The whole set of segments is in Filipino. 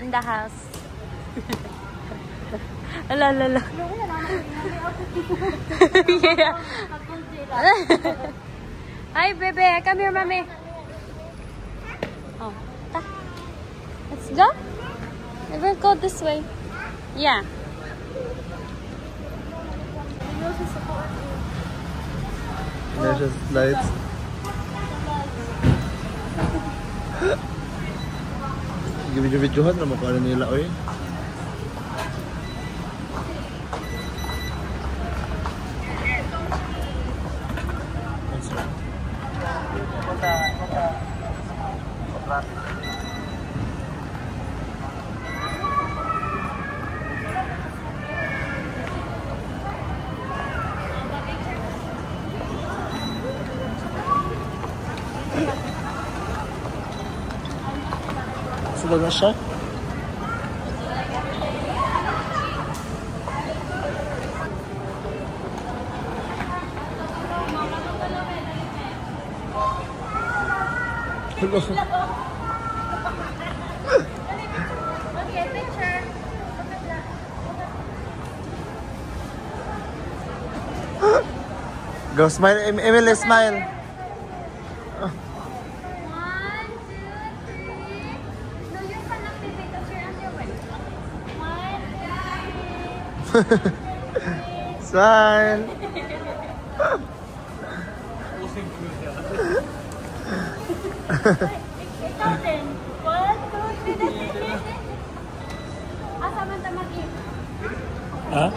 in the house. Ala, ala, ala. Yeah. Hi, baby. Come here, mommy. Oh, let's go. We'll go this way. Yeah. There's just lights. Video-videohan na makala nila, oy. Sudah na siya? Okay, picture. Go smile, Emily, smile. Smile. Ikaw din. 1, 2, 3. Asa man ta mag-eat? Ha?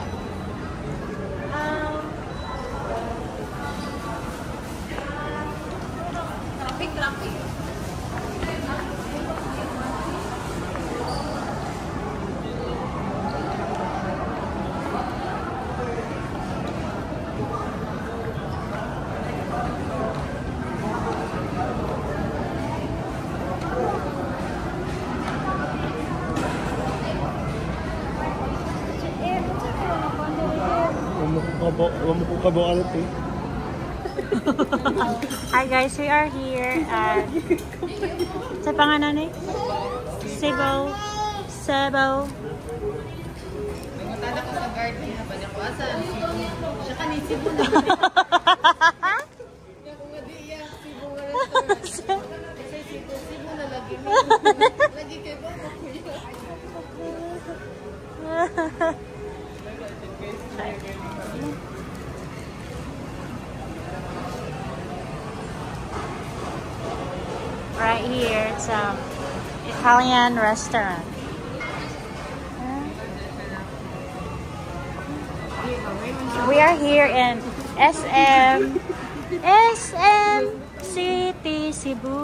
Traffic. Hi guys, we are here at sa pangalan ni Cebu. Nangutan ako sa garden na pa ko asan. Siya ka ni Cebu na. Kung nga di iya, Cebu nga restaurant. Kasi Cebu na lagi mo. Lagi kayo ba mo kuya? Right here, it's Italian restaurant. We are here in SM City, Cebu.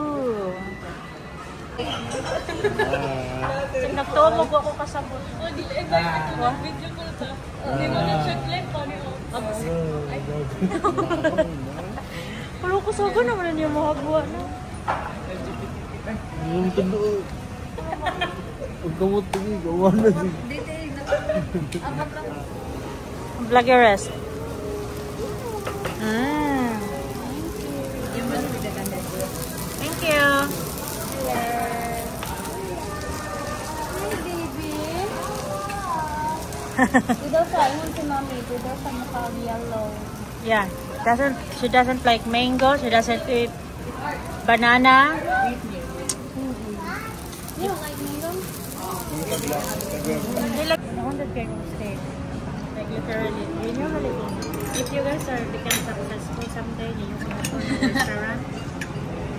Nagtuwag ako kasabot. Video call ka. Hindi mo na-check live pa niyo. Pero ko sa ba naman niyo mahagwa na? Yung tando. Pagkamot lagi, gawa na si. Vlog your rest. Thank you. Dito sa ingon si Mami, dito sa mukha yellow. Yeah, she doesn't like mango. She doesn't eat banana. You don't like mango? They like 100 kind of steak. Like literally, when you're really, if you guys are become successful someday, you can open a restaurant.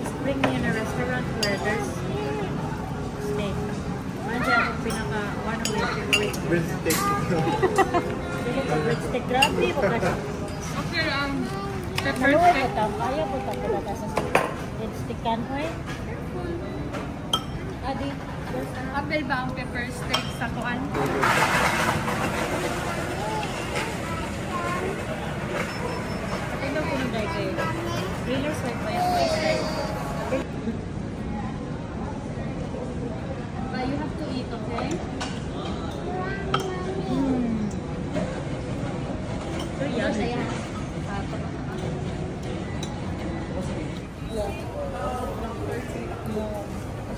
Just bring me in a restaurant where there's steak. Nandiyan ako one of my favorite. Breadstick. Breadstick. Grabe ko kasi. Okay, pepper Maluwa steak. ko ta. Kaya ko ta talaga sa breadstick kan ko eh. Adi, apple ba ang pepper steak sa kuan? Ito ko nung dahil kayo. Grillers like my place. But you have to eat, okay? So yummy.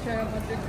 Share about the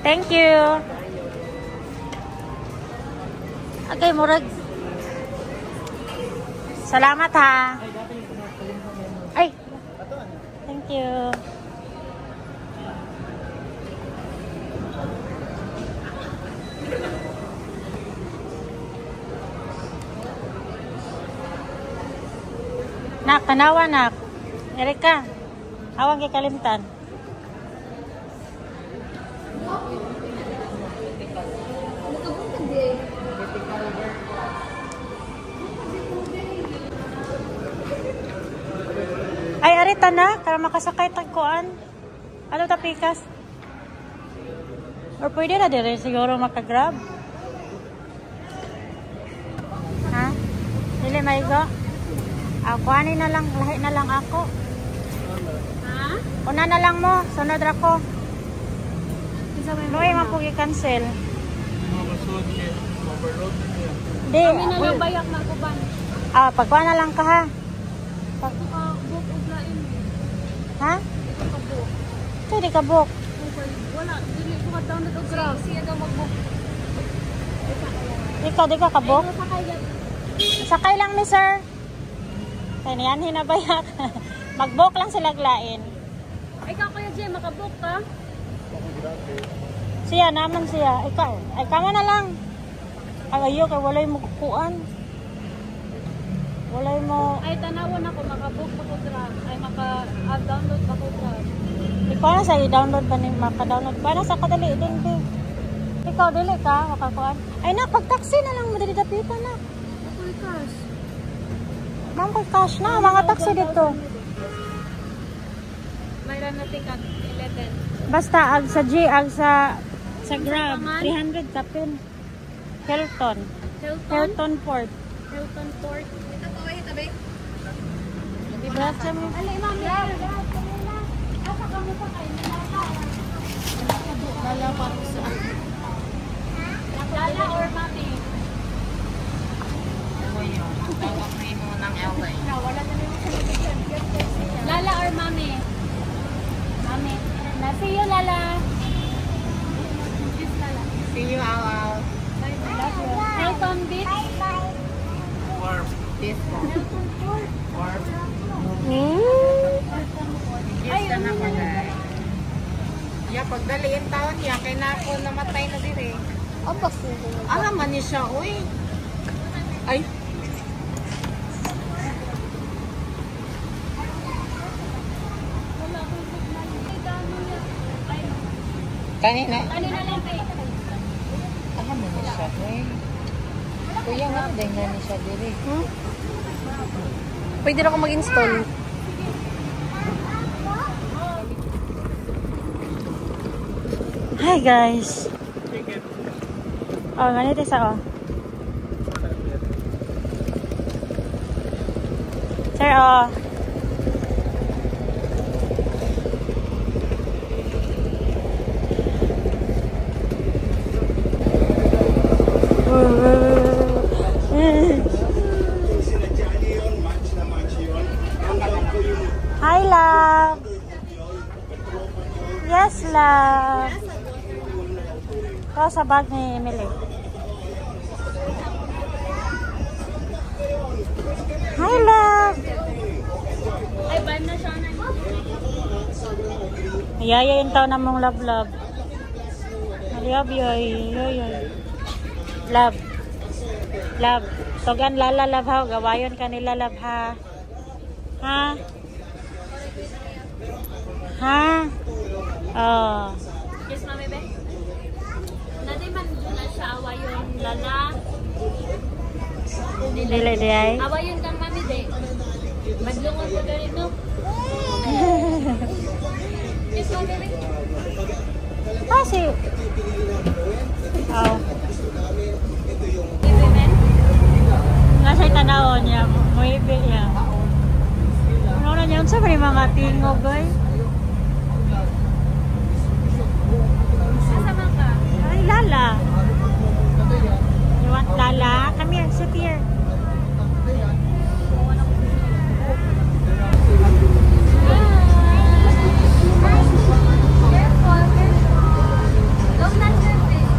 Thank you. Okay, murag. Salamat ha. Ay. Thank you. Nak, tanawa nak. Erika, awang kay kalimtan. Ay, arita na, para makasakay tagkuan. Ano tapikas? Or pwede na din siguro makagrab? Ha? Dili maigo? Kuhanin na lang, lahi na lang ako. Ha? Una na lang mo, sunod ako. Noy, mapugi cancel. Di, Kami na lang bayak na ko ban. pagkuha na lang ka ha. Book uglain. Ha? Book. Ito, di ka book. Wala, dili ko ka-download og Grab. Siya daw mag-book. Ikaw, di ka ka-book? Sakay yan. Sakay lang ni sir. Kaya niyan hinabayak. Mag-book lang sila glain. Ay, ikaw Kuya Jay, makabook ka? Siya naman siya. Ikaw. Ay, kama na lang. Ay, ayo, kay walay mo kukuan. Walay mo. Ay, tanawan ako, makabook ako Grab. Ay, maka-download ako Grab. Ikaw na sa i-download ba ni maka-download ba? Nasa kadali din, be. Ikaw, dili ka, makakuan. Ay, na, pag-taxi na lang, madali dapitan na. Ako cash. Ma'am, kay cash na, mga taxi dito. Mayroon na tikat, 11. Basta, ag sa G, ag sa Grab, 300 kapin. Hilton. Hilton Port. Hilton Port. Ito po, tabi. Diba, mo? Ali, mami. Asa ka mo pa kayo? Lala pa ako sa... Lala or mami? Tawag na mo ng LA. Wala na rin sa Lala or mami? Mami. See you, Lala. See you, Aw. Hilton Beach. Warm. This one. Warm. Yes, ka na ko na. Ya, pagdaliin taon niya, kay na ako namatay na din eh. Opas. Alam man niya siya, uy. Ay. Kanina. Kanina lang kayo. Alam mo niya siya, uy. Kuya nga, dahil nga niya siya din eh. Pwede na ako mag-install. Hi guys. Oh, ganito sa Sir, Hi, love. Yes, love. Ito sa bag ni Emily. Hi, love. Ay, ban na siya na. Yayain tayo na mong love. Love, yoy. Love. Togan lala, love ha. Gawayon ka nila, love ha. Ha? Ha? Oh. Yes, mami, be. Nadi man dyan na siya awa yung lala. Dili di ay. Awa yun kang mami, de. Maglungon ko ganito. Yes, mami, be. Ah, si... Oh. Ibe, men. Nasa itanawon niya. Muibi niya. Ano na niya? Unsa ba yung mga tingog, ay? Kasama ka. Ay, Lala. You want Lala? Come here, sit here. Don't touch your face,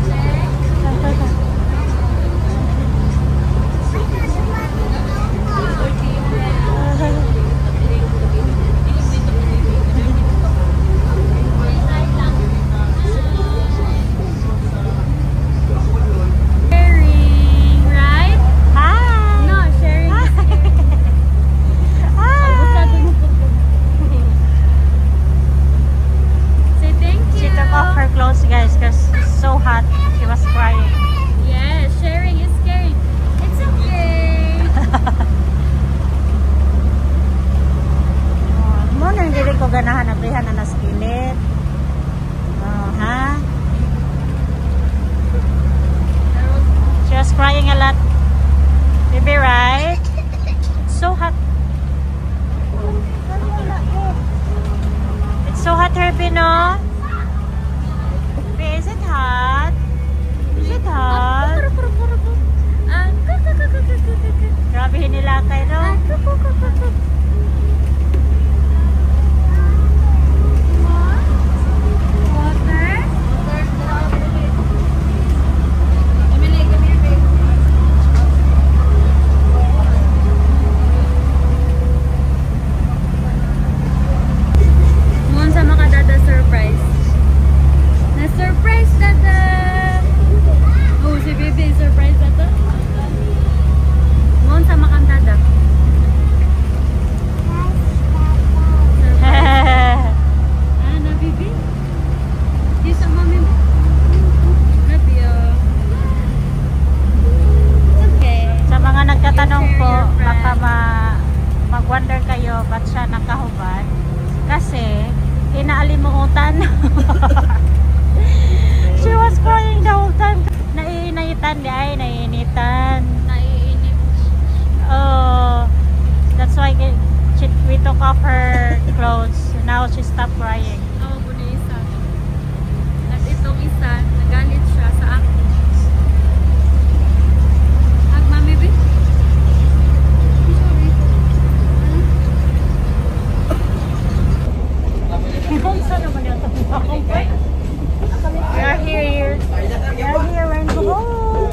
Sharing, right? Hi! No, sharing is Hi! Say thank you. She took off her clothes, guys, because it's so hot. She was crying. Yes, sharing is caring. It's okay. Muna yung dili ko ganahan na prihan na naskilit. Oh, ha? She was crying a lot. Baby, right? It's so hot. It's so hot, Herbie, no? Is it hot? Is it hot? Grabe hinilakay, no? Surprise. Na-surprise dada. Oh, si baby surprise dada. Mohon sama kang dada. Na baby? Di sa mami mo? Grabe ah. It's okay. Sa mga nagtatanong po, baka mag-wonder kayo ba't siya nakahubad. Kasi, inaalimutan. She was crying the whole time. Naiinitan di ay, naiinitan. Naiinip. Oh, that's why we took off her clothes. Now she stopped crying. Oo, po na isa. At itong isa, nagalit siya sa akin. Hug, mami, babe. Saan naman yung tapos? We are here. We are here, Rainbow.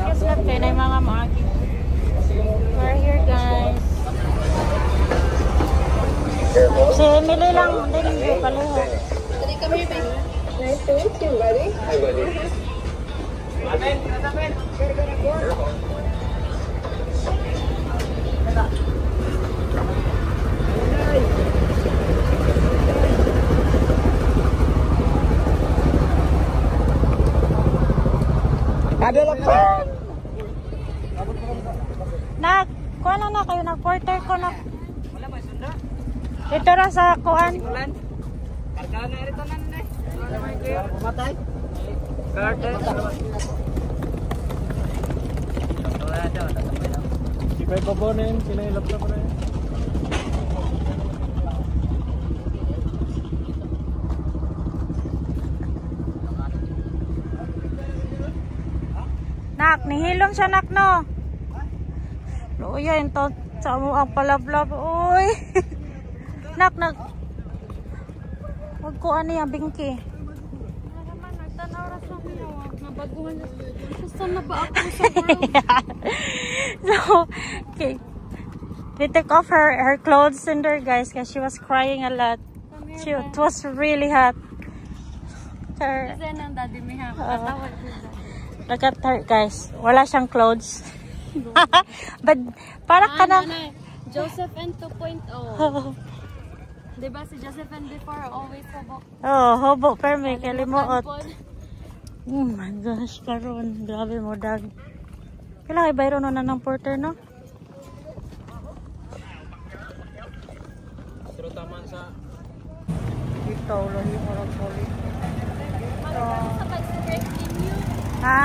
Yes, love kayo na yung mga maki. We are here, guys. Si Emily lang, hindi nyo pala. Nice to meet you, buddy. Hi, buddy. Ada lapar. Kuha lang na kayo, nag-porter ko na. Dito na sa kuan. Karga na rito na nene. Pumatay. Karga. Sipay pa po na yun, sinahilap na pa na yun. Nak, nihilom siya, nak, no? Luya, yun to. Sa mo ang palablab. Uy. Nak, huwag ko ano yung bingki. Naman, nagtanaw na sa minawa. Nabaguhan na. Gusto na ba ako sa room? So, okay. We took off her clothes in there, guys, because she was crying a lot. It was really hot. Kasi nang daddy may hang. Katawag ko. Look at her, guys. Wala siyang clothes. But, para ka na... Josephine 2.0. Diba si Josephine before always hobo? Oh, hobo per may kalimuot. Oh my gosh, karon grabe mo dag. Kailangan ibayro na ng porter, no? Pero taman sa... Ito, lahi mo lang poli. Ha?